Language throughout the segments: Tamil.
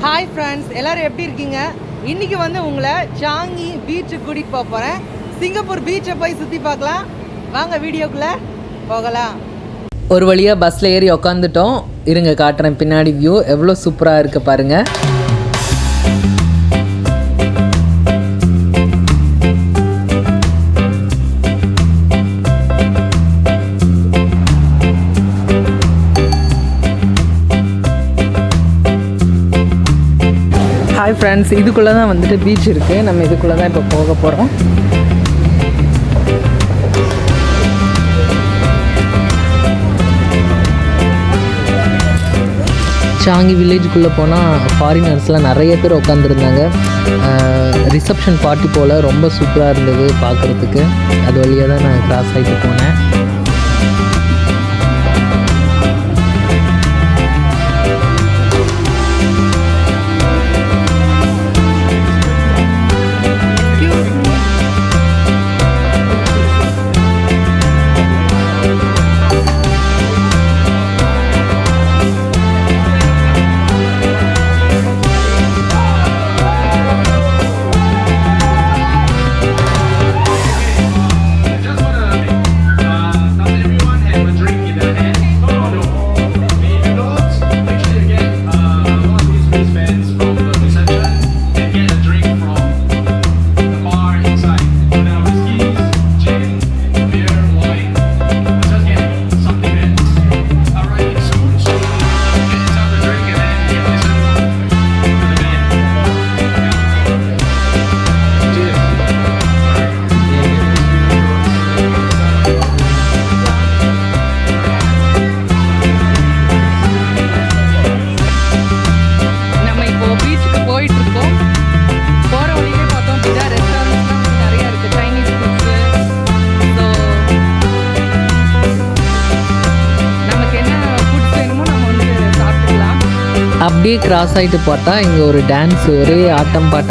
ஹாய் ஃப்ரெண்ட்ஸ், எல்லோரும் எப்படி இருக்கீங்க? இன்றைக்கி வந்து உங்களை சாங்கி பீச்சுக்கு கூட்டிகிட்டு போக போகிறேன். சிங்கப்பூர் பீச்சை போய் சுற்றி பார்க்கலாம். வாங்க வீடியோக்குள்ளே போகலாம். ஒரு வழியாக பஸ்ஸில் ஏறி உக்காந்துட்டோம். இருங்க காட்டுறேன் பின்னாடி வியூ எவ்வளோ சூப்பராக இருக்குது பாருங்கள். ஹாய் ஃப்ரெண்ட்ஸ், இதுக்குள்ளே தான் வந்துட்டு பீச் இருக்குது. நம்ம இதுக்குள்ளே தான் இப்போ போக போகிறோம். சாங்கி வில்லேஜுக்குள்ளே போனால் ஃபாரினர்ஸ்லாம் நிறைய பேர் உட்காந்துருந்தாங்க. ரிசப்ஷன் பார்ட்டி போல் ரொம்ப சூப்பராக இருந்தது பார்க்குறதுக்கு. அது வழியாக தான் நான் கிராஸ் ஆகிட்டு போனேன். அப்படியே கிராஸ் ஆகிட்டு பார்த்தா இங்கே ஒரு டான்ஸ், ஒரே ஆட்டம் bottom.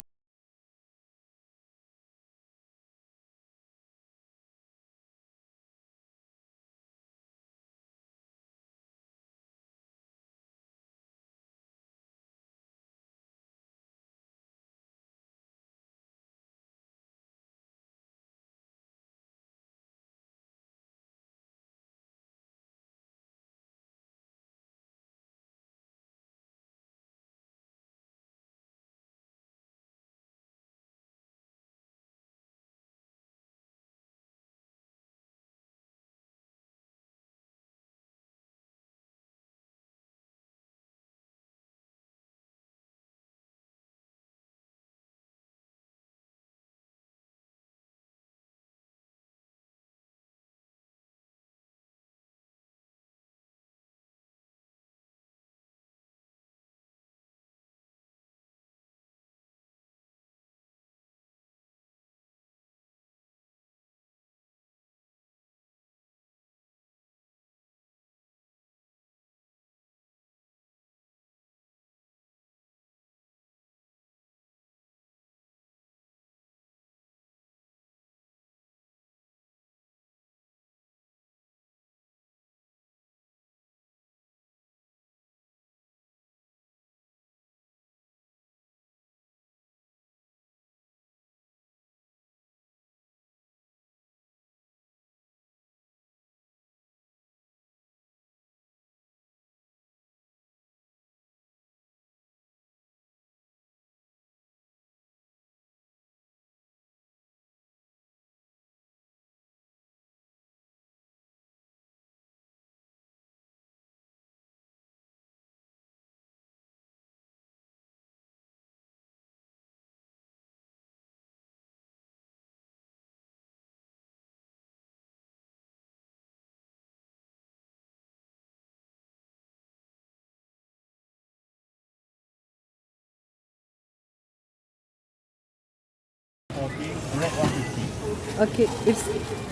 Okay,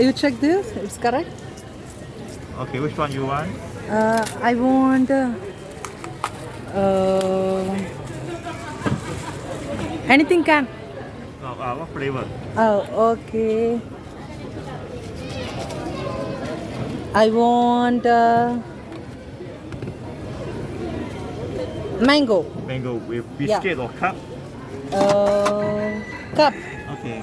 you check this. It's correct. Okay, which one you want? I want anything can. No, what flavor? Oh, okay. I want Mango. Mango with biscuit or cup? Cup. Okay.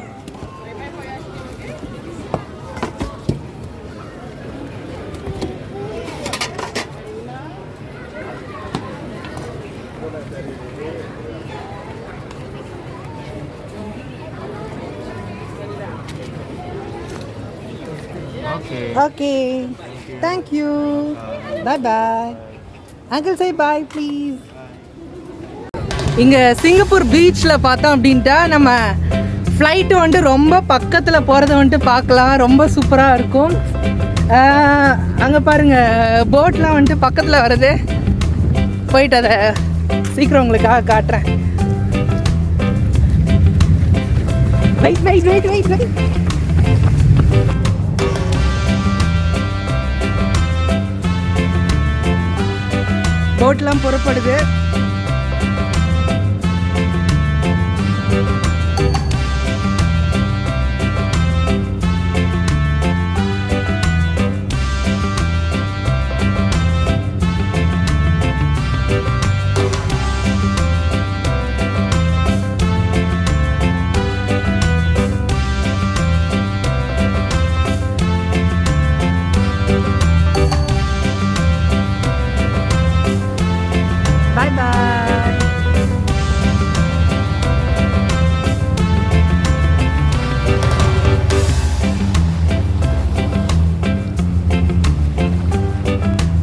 Okay. Okay. Thank you. Bye bye. Uncle say bye please. இங்கே சிங்கப்பூர் பீச்சில் பார்த்தோம் அப்படின்ட்டா நம்ம ஃப்ளைட்டு வந்துட்டு ரொம்ப பக்கத்தில் போகிறத வந்துட்டு பார்க்கலாம். ரொம்ப சூப்பராக இருக்கும். அங்கே பாருங்கள், போட்லாம் வந்துட்டு பக்கத்தில் வருது. போயிட்டு அதை சீக்கிரம் உங்களுக்காக காட்டுறேன். Wait wait wait wait wait. போட்லாம் புறப்படுது. Bye bye.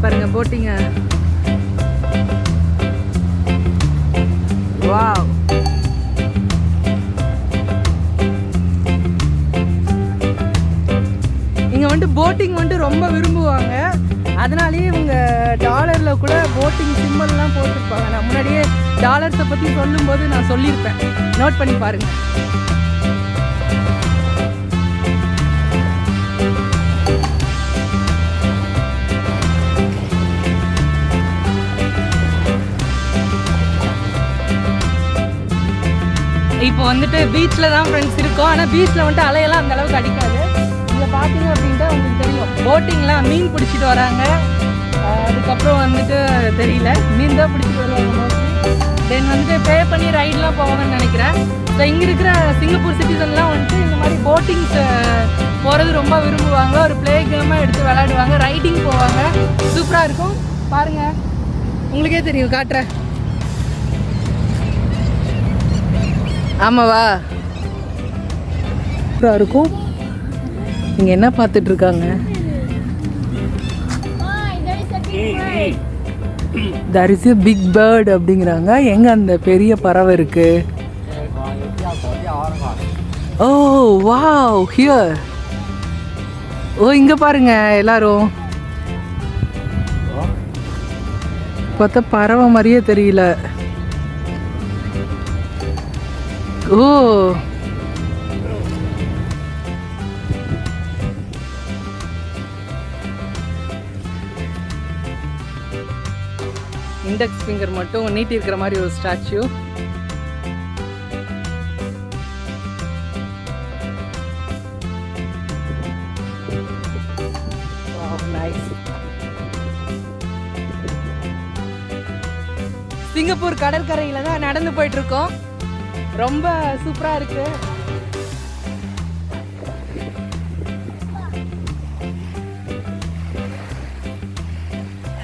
பாருங்க போட்டிங்க. வாவ். இங்க வந்து போட்டிங் வந்து ரொம்ப விரும்புவாங்க. அதனாலேயே இவங்க டாலரில் கூட போட்டிங் சிம்பிள்லாம் போட்டிருப்பாங்க. நான் முன்னாடியே டாலர்ஸை பற்றி சொல்லும்போது நான் சொல்லியிருப்பேன், நோட் பண்ணி பாருங்கள். இப்போ வந்துட்டு பீச்சில் தான் ஃப்ரெண்ட்ஸ் இருக்கோம். ஆனால் பீச்சில் வந்துட்டு அலையெல்லாம் அந்த அளவுக்கு அடிக்காது. இங்கே பார்த்தீங்க அப்படின்ட்டு உங்களுக்கு தெரியும், போட்டிங்லாம் மீன் பிடிச்சிட்டு வராங்க. அதுக்கப்புறம் வந்துட்டு தெரியல, மீன் தான் பிடிச்சிட்டு வருவாங்க மோஸ்ட்லி. தென் வந்துட்டு பே பண்ணி ரைடெலாம் போவாங்கன்னு நினைக்கிறேன். ஸோ இங்கே இருக்கிற சிங்கப்பூர் சிட்டிசன்லாம் வந்துட்டு இந்த மாதிரி போட்டிங்ஸ் போகிறது ரொம்ப விரும்புவாங்க. ஒரு ப்ளே கேமாக எடுத்து விளையாடுவாங்க, ரைடிங் போவாங்க. சூப்பராக இருக்கும். பாருங்கள், உங்களுக்கே தெரியும், காட்டுறேன். ஆமாவா, சூப்பராக இருக்கும். இங்கே என்ன பார்த்துட்ருக்காங்க? There is a big bird அப்படிங்கிறாங்க. எங்கே அந்த பெரிய பறவை இருக்கு? ஓ வாவ், ஹியர். ஓ இங்கே பாருங்க எல்லாரும். பார்த்தா பறவை மாதிரியே தெரியல. ஓ இண்டெக்ஸ் ஃபிங்கர் மட்டும் நீட்டி இருக்கிற மாதிரி ஒரு ஸ்டாச்சு. சிங்கப்பூர் கடற்கரையில் தான் நடந்து போயிட்டு இருக்கோம். ரொம்ப சூப்பராக இருக்கு.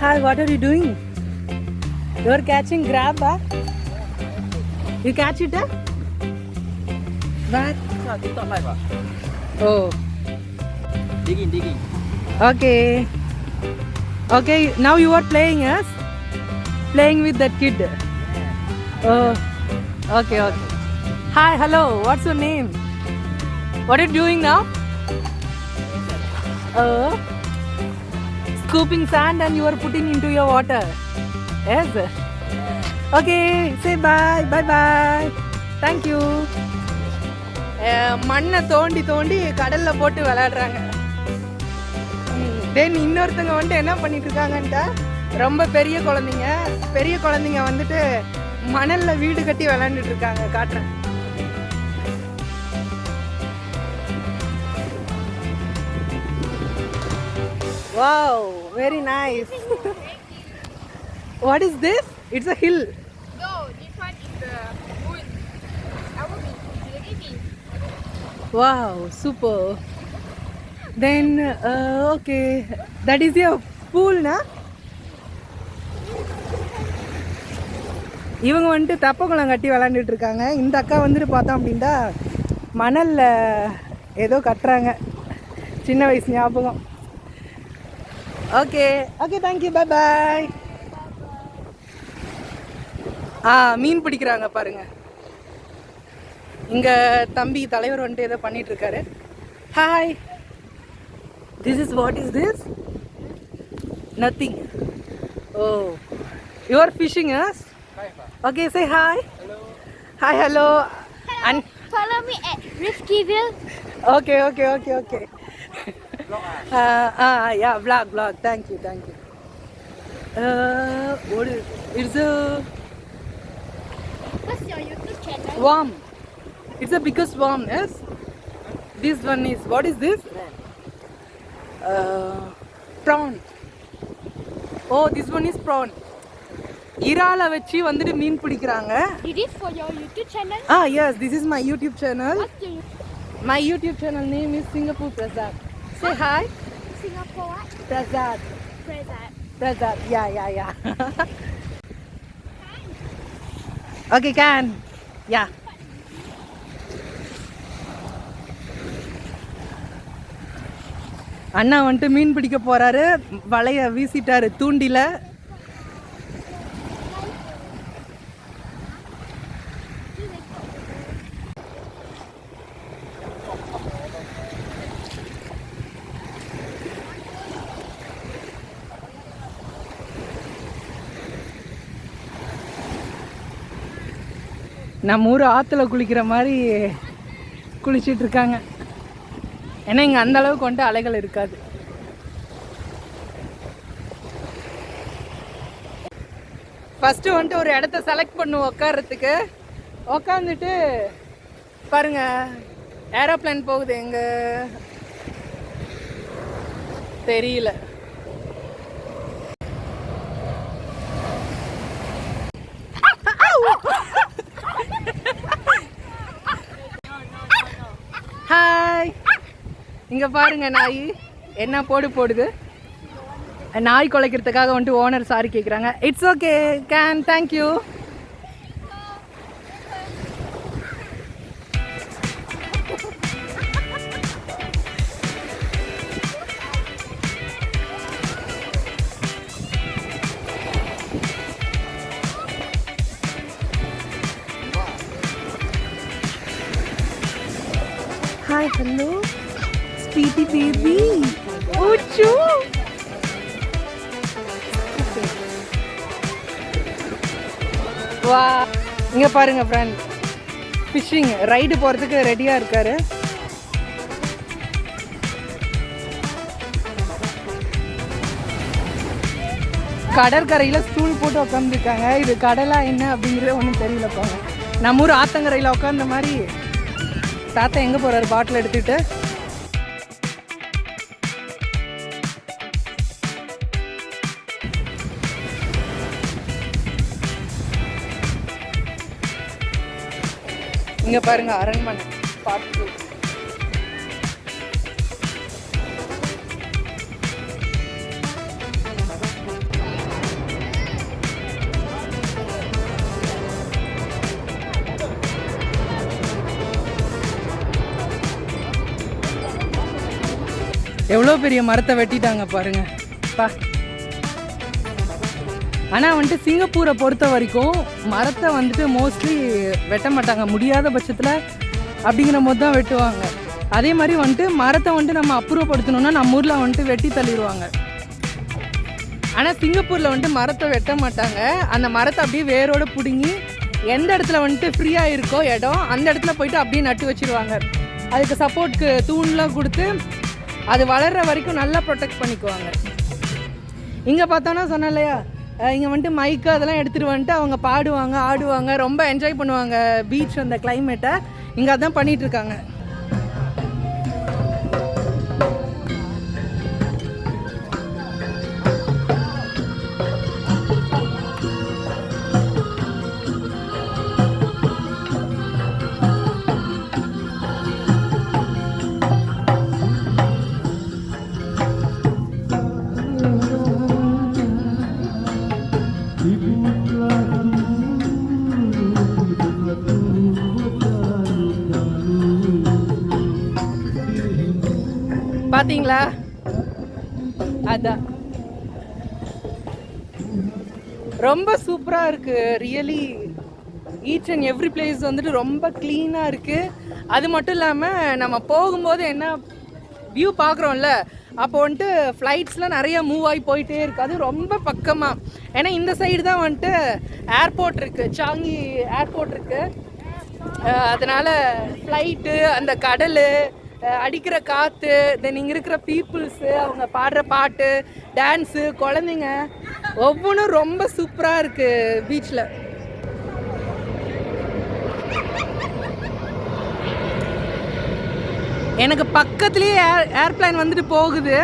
Hi, what are you doing? You are catching crab, huh? You catch it, huh? Where? Oh. Digging. Okay. Okay, now you are playing, yes? Playing with that kid. Oh. Okay. Hi, hello. What's your name? What are you doing now? Scooping sand and you are putting into your water. Yes. Okay, say bye. Bye. Thank you. மண்ணை தோண்டி கடலில் போட்டு விளையாடுறாங்க. தென் இன்னொருத்தங்க வந்துட்டு என்ன பண்ணிட்டு இருக்காங்கன்ட்டா, ரொம்ப பெரிய குழந்தைங்க வந்துட்டு மணலில் வீடு கட்டி விளையாண்டுட்டு இருக்காங்க. காட்டுறேன். Wow, very nice. What is this? It's a hill. No, this one is the moon. Our moon. The evening. Wow, super. Then okay, that is your pool na? இவங்க வந்துட்டு தப்பக்குளம் கட்டி விளாண்டுட்டு இருக்காங்க. இந்த அக்கா வந்துட்டு பார்த்தோம் அப்படின்னா மணலில் ஏதோ கட்டுறாங்க. சின்ன வயசு ஞாபகம். Okay okay, thank you, bye bye. மீன் பிடிக்கிறாங்க பாருங்க. இங்கே தம்பி தலைவர் வந்துட்டு ஏதோ பண்ணிட்டு இருக்காரு. Hi, this is what is this? Nothing. Oh, you are fishing us? Okay, say hi. Hello. Hi, hello. And Follow me at Riskyville. okay. Yeah, vlog. Thank you. What is? It's a What's your YouTube channel? worm. It's the biggest worm, yes. This one is, what is this? Prawn. Oh, this one is prawn. இறால வச்சு வந்துட்டு மீன் பிடிக்கிறாங்க. Is this for your YouTube channel? Yes, this is my YouTube channel. What's your My YouTube channel name is Singapore Prasad. Say hi. Singapore what? Prasad. Prasad. Yeah. Okay, can. Yeah. அண்ணா வந்துட்டு மீன் பிடிக்க போறாரு. வலைய வீசிட்டாரு தூண்டில. நம்ம ஊர் ஆற்றுல குளிக்கிற மாதிரி குளிச்சிட்டு இருக்காங்க. ஏன்னா இங்கே அந்த அளவுக்கு வந்துட்டு அலைகள் இருக்காது. ஃபஸ்ட்டு வந்துட்டு ஒரு இடத்த செலக்ட் பண்ணுவோம் உட்கார்றதுக்கு. உட்காந்துட்டு பாருங்க, ஏரோப்ளேன் போகுது. எங்கே தெரியல. ஹாய், இங்கே பாருங்க நாய் என்ன போடுது. நாய் குலைக்கிறதுக்காக வந்துட்டு ஓனர் சாரி கேட்குறாங்க. It's okay, can, thank you. Hi, hello, sweetie baby. Uchu. வா, இங்க பாருங்க ஃப்ரெண்ட், ஃபிஷிங் ரைடு போறதுக்கு ரெடியா இருக்காரு. கடற்கரையில் ஸ்டூல் போட்டு உட்காந்துருக்காங்க. இது கடலா என்ன அப்படிங்கிறது ஒன்றும் தெரியல. போங்க, நம்ம ஊர் ஆத்தங்கரையில் உட்காந்த மாதிரி. தாத்தா எங்கே போகிறாரு பாட்டில் எடுத்துகிட்டு? இங்கே பாருங்க, அரண்மனை பார்த்து. எவ்வளோ பெரிய மரத்தை வெட்டிட்டாங்க பாருங்க பா. ஆனால் வந்துட்டு சிங்கப்பூரை பொறுத்த வரைக்கும் மரத்தை வந்துட்டு மோஸ்ட்லி வெட்ட மாட்டாங்க. முடியாத பட்சத்தில் அப்படிங்கிற போது தான் வெட்டுவாங்க. அதே மாதிரி வந்துட்டு மரத்தை வந்துட்டு நம்ம அப்புறப்படுத்தணும்னா நம்ம ஊரில் வந்துட்டு வெட்டி தள்ளிடுவாங்க. ஆனால் சிங்கப்பூரில் வந்துட்டு மரத்தை வெட்ட மாட்டாங்க. அந்த மரத்தை அப்படியே வேரோடு பிடுங்கி எந்த இடத்துல வந்துட்டு ஃப்ரீயாக இருக்கோ இடம், அந்த இடத்துல போயிட்டு அப்படியே நட்டு வச்சுருவாங்க. அதுக்கு சப்போர்ட்க்கு தூண்லாம் கொடுத்து அது வளர்கிற வரைக்கும் நல்லா ப்ரொடெக்ட் பண்ணிக்குவாங்க. இங்கே பார்த்தோன்னா சொன்னேன் இல்லையா, இங்கே வந்துட்டு மைக்கு அதெல்லாம் எடுத்துகிட்டு வந்துட்டு அவங்க பாடுவாங்க, ஆடுவாங்க, ரொம்ப என்ஜாய் பண்ணுவாங்க பீச் அந்த கிளைமேட்டை. இங்கே அதான் பண்ணிகிட்ருக்காங்க. பார்த்தீங்களா? அதான் ரொம்ப சூப்பராக இருக்குது. Really each and every place வந்துட்டு ரொம்ப க்ளீனாக இருக்குது. அது மட்டும் இல்லாமல் நம்ம போகும்போது என்ன வியூ பார்க்குறோம்ல, அப்போ வந்துட்டு ஃப்ளைட்ஸ்லாம் நிறைய மூவ் ஆகி போயிட்டே இருக்குது. அது ரொம்ப பக்கமாக. ஏன்னா இந்த சைடு தான் வந்துட்டு ஏர்போர்ட் இருக்குது, சாங்கி ஏர்போர்ட் இருக்குது. அதனால் ஃப்ளைட்டு, அந்த கடல், அடிக்கிற காற்று, தென் இங்கே இருக்கிற பீப்புள்ஸு, அவங்க பாடுற பாட்டு, டான்ஸு, குழந்தைங்க ஒவ்வொன்றும் ரொம்ப சூப்பராக இருக்குது பீச்சில். எனக்கு பக்கத்துலேயே ஏர்பிளைன் வந்துட்டு போகுது.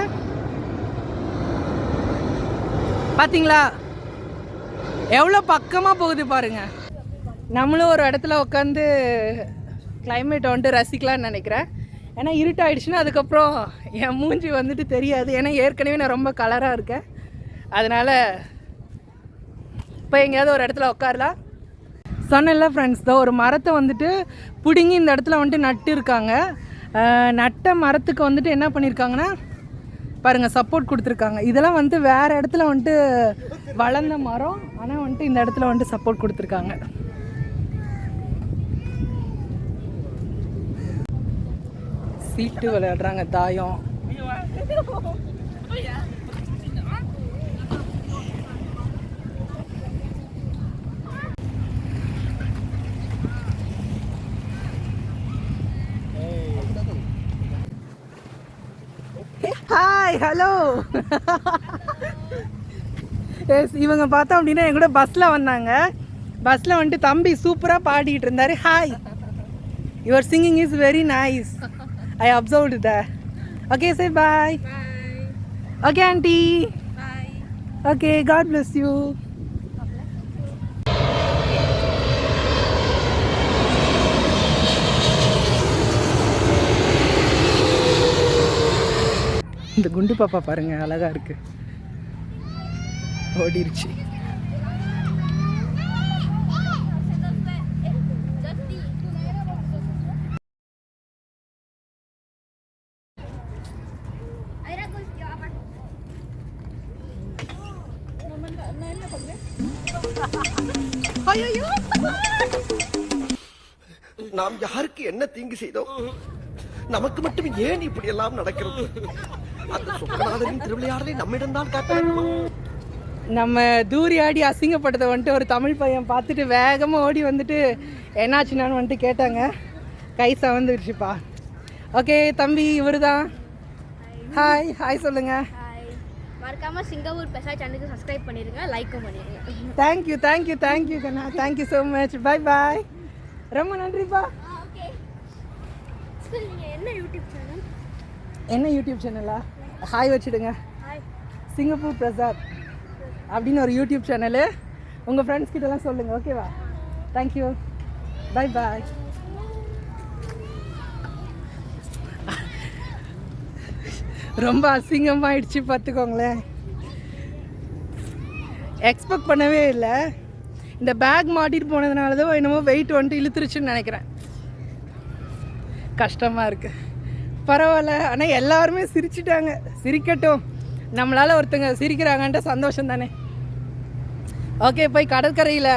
பார்த்தீங்களா எவ்வளோ பக்கமாக போகுது பாருங்கள். நம்மளும் ஒரு இடத்துல உட்காந்து கிளைமேட் வந்துட்டு ரசிக்கலான்னு நினைக்கிறேன். ஏன்னா இருட்டாயிடுச்சுன்னா அதுக்கப்புறம் என் மூஞ்சி வந்துட்டு தெரியாது. ஏன்னா ஏற்கனவே நான் ரொம்ப கலராக இருக்கேன். அதனால் இப்போ எங்கேயாவது ஒரு இடத்துல உட்காரலாம். சொன்னல ஃப்ரெண்ட்ஸ், தான் ஒரு மரத்தை வந்துட்டு பிடுங்கி இந்த இடத்துல வந்துட்டு நட்டு இருக்காங்க. நட்ட மரத்துக்கு வந்துட்டு என்ன பண்ணியிருக்காங்கன்னா பாருங்கள், சப்போர்ட் கொடுத்துருக்காங்க. இதெல்லாம் வந்துட்டு வேறு இடத்துல வந்துட்டு வளர்ந்த மரம், ஆனால் வந்துட்டு இந்த இடத்துல வந்துட்டு சப்போர்ட் கொடுத்துருக்காங்க. சீட்டு விளையாடுறாங்க, தாயம். Hi, hello. எஸ், இவங்க பார்த்தோம் அப்படின்னா என் கூட பஸ்ஸில் வந்தாங்க. பஸ்ஸில் வந்துட்டு தம்பி சூப்பராக பாடிட்டு இருந்தார். Hi, your singing is very nice. I observed that. Okay, say bye. Bye. Okay, auntie. Bye. Okay, God bless you. இந்த குண்டு பாப்பா பாருங்க, அழகா இருக்கு. ஓடிருச்சு. நாம் யாருக்கு என்ன தீங்கு செய்தோம்? நமக்கு மட்டும் ஏன் இப்படி எல்லாம் நடக்கிறது? அந்த சுக்கநாதரின் திருவிளையாடலை நம்மிடம்தான் காட்ட வேண்டுமா? நம்ம தூரி ஆடி அசிங்கப்பட்டதை வந்துட்டு ஒரு தமிழ் பையன் பார்த்துட்டு வேகமாக ஓடி வந்துட்டு என்னாச்சுனான்னு வந்துட்டு கேட்டாங்க. கை சவந்துருச்சுப்பா. ஓகே தம்பி, இவரு தான். ஹாய் ஹாய் சொல்லுங்கள். மறக்காம சிங்கப்பூர் பெசா சேனலுக்கு சப்ஸ்கிரைப் பண்ணிருங்க, லைக்கும் பண்ணிருங்க. தேங்க்யூ தேங்க்யூ தேங்க்யூ கண்ணா, தேங்க்யூ ஸோ மச். பாய் பாய். ரொம்ப நன்றிப்பா. ஓகே. நீங்கள் என்ன யூடியூப் சேனல்? என்ன யூடியூப் சேனலா? ஹாய் வச்சுடுங்க. ஹாய். சிங்கப்பூர் பிரசாத் அப்படின்னு ஒரு யூடியூப் சேனலு. உங்கள் ஃப்ரெண்ட்ஸ் கிட்டலாம் சொல்லுங்கள், ஓகேவா? தேங்க்யூ. பாய் பாய். ரொம்ப அசிங்கமாகிடுச்சு பார்த்துக்கோங்களேன். எக்ஸ்பெக்ட் பண்ணவே இல்லை. இந்த பேக் மாட்டிட்டு போனதுனால தான் என்னமோ வெயிட் வந்துட்டு இழுத்துருச்சுன்னு நினைக்கிறேன். கஷ்டமாக இருக்குது. பரவாயில்ல, ஆனால் எல்லாருமே சிரிச்சிட்டாங்க. சிரிக்கட்டும், நம்மளால் ஒருத்தங்க சிரிக்கிறாங்கன்ற சந்தோஷம் தானே. ஓகே, போய் கடற்கரையில்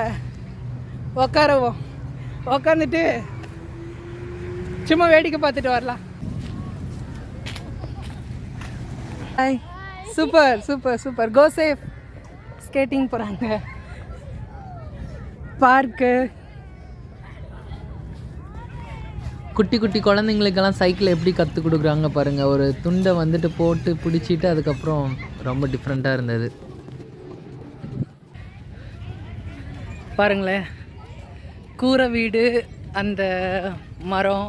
உக்காரவோம். உக்காந்துட்டு சும்மா வேடிக்கை பார்த்துட்டு வரலாம். Hi. Super super super. Go safe. Skating போகிறாங்க. பார்க்கு. குட்டி குட்டி குழந்தைங்களுக்கெல்லாம் சைக்கிள் எப்படி கற்றுக் கொடுக்குறாங்க பாருங்கள். ஒரு துண்டை வந்துட்டு போட்டு பிடிச்சிட்டு அதுக்கப்புறம் ரொம்ப டிஃப்ரெண்ட்டாக இருந்தது பாருங்களேன். கூரை வீடு, அந்த மரம்.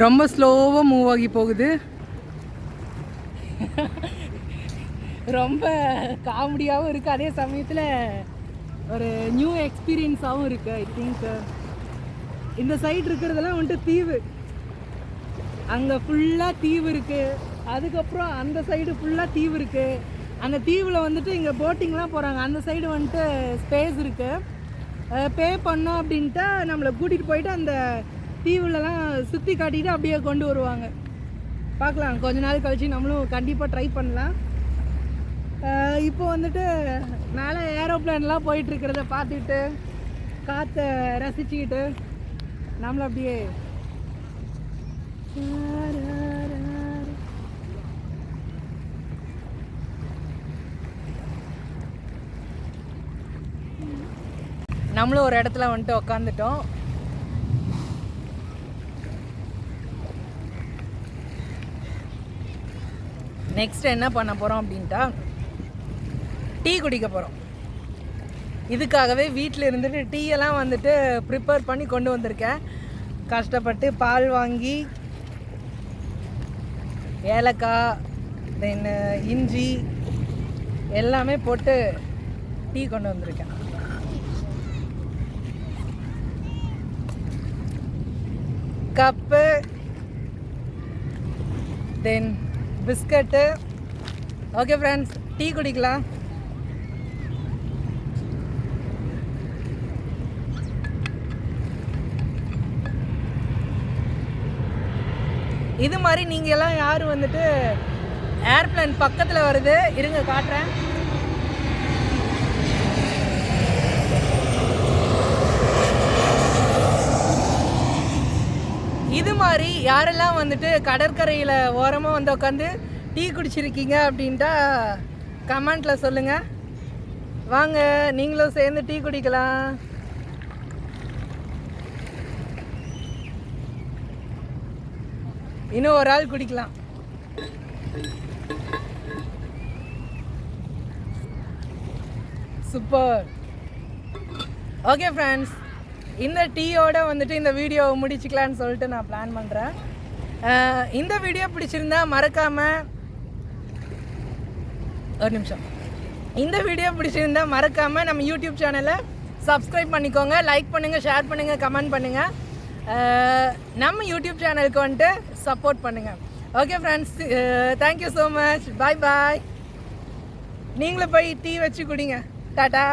ரொம்ப ஸ்லோவாக மூவ் ஆகி போகுது. ரொம்ப காமெடியாகவும் இருக்குது, அதே சமயத்தில் ஒரு நியூ எக்ஸ்பீரியன்ஸாகவும் இருக்குது. ஐ திங்க் இந்த சைடு இருக்கிறதெல்லாம் வந்துட்டு தீவு, அங்கே ஃபுல்லாக தீவு இருக்குது. அதுக்கப்புறம் அந்த சைடு ஃபுல்லாக தீவு இருக்குது. அந்த தீவில் வந்துட்டு இங்கே போட்டிங்லாம் போகிறாங்க. அந்த சைடு வந்துட்டு ஸ்பேஸ் இருக்குது. பே பண்ணோம் அப்படின்ட்டு நம்மளை கூட்டிகிட்டு போயிட்டு அந்த தீவுலலாம் சுற்றி காட்டிட்டு அப்படியே கொண்டு வருவாங்க. பார்க்கலாம், கொஞ்ச நாள் கழிச்சு நம்மளும் கண்டிப்பாக ட்ரை பண்ணலாம். இப்போ வந்துட்டு மேலே ஏரோப்ளேன்லாம் போயிட்டுருக்கிறத பார்த்துக்கிட்டு காற்றை ரசிச்சுக்கிட்டு நம்மளை அப்படியே நம்மளும் ஒரு இடத்துல வந்துட்டு உக்காந்துட்டோம். நெக்ஸ்ட் என்ன பண்ண போகிறோம் அப்படின்ட்டா டீ குடிக்க போகிறோம். இதுக்காகவே வீட்டில் இருந்துட்டு டீயெல்லாம் வந்துட்டு ப்ரிப்பேர் பண்ணி கொண்டு வந்திருக்கேன். கஷ்டப்பட்டு பால் வாங்கி ஏலக்காய் தென் இஞ்சி எல்லாமே போட்டு டீ கொண்டு வந்திருக்கேன். கப்பு தென் பிஸ்கட்டு. ஓகே ஃப்ரெண்ட்ஸ், டீ குடிக்கலாம். இது மாதிரி நீங்கள் எல்லாம் யார் வந்துட்டு ஏர்ப்ளேன் பக்கத்தில் வருது, இருங்க காட்டுறேன். இது மாதிரி யாரெல்லாம் வந்துட்டு கடற்கரையில் ஓரமாக வந்து உட்காந்து டீ குடிச்சிருக்கீங்க அப்படின்ட்டா கமெண்ட்டில் சொல்லுங்கள். வாங்க நீங்களும் சேர்ந்து டீ குடிக்கலாம். இன்னும் ஒரு ஆள் குடிக்கலாம். சூப்பர். ஓகே ஃப்ரெண்ட்ஸ், இந்த டீயோட வந்துட்டு இந்த வீடியோவை முடிச்சிக்கலான்னு சொல்லிட்டு நான் பிளான் பண்ணுறேன். இந்த வீடியோ பிடிச்சிருந்தா மறக்காமல் ஒரு நிமிஷம், இந்த வீடியோ பிடிச்சிருந்தா மறக்காமல் நம்ம யூடியூப் சேனலை சப்ஸ்கிரைப் பண்ணிக்கோங்க, லைக் பண்ணுங்கள், ஷேர் பண்ணுங்கள், கமெண்ட் பண்ணுங்கள். நம்ம யூடியூப் சேனலுக்கு வந்துட்டு சப்போர்ட் பண்ணுங்கள். Okay friends, thank you so much. Bye bye. நீங்களும் போய் டீ வச்சு குடிங்க. டாட்டா.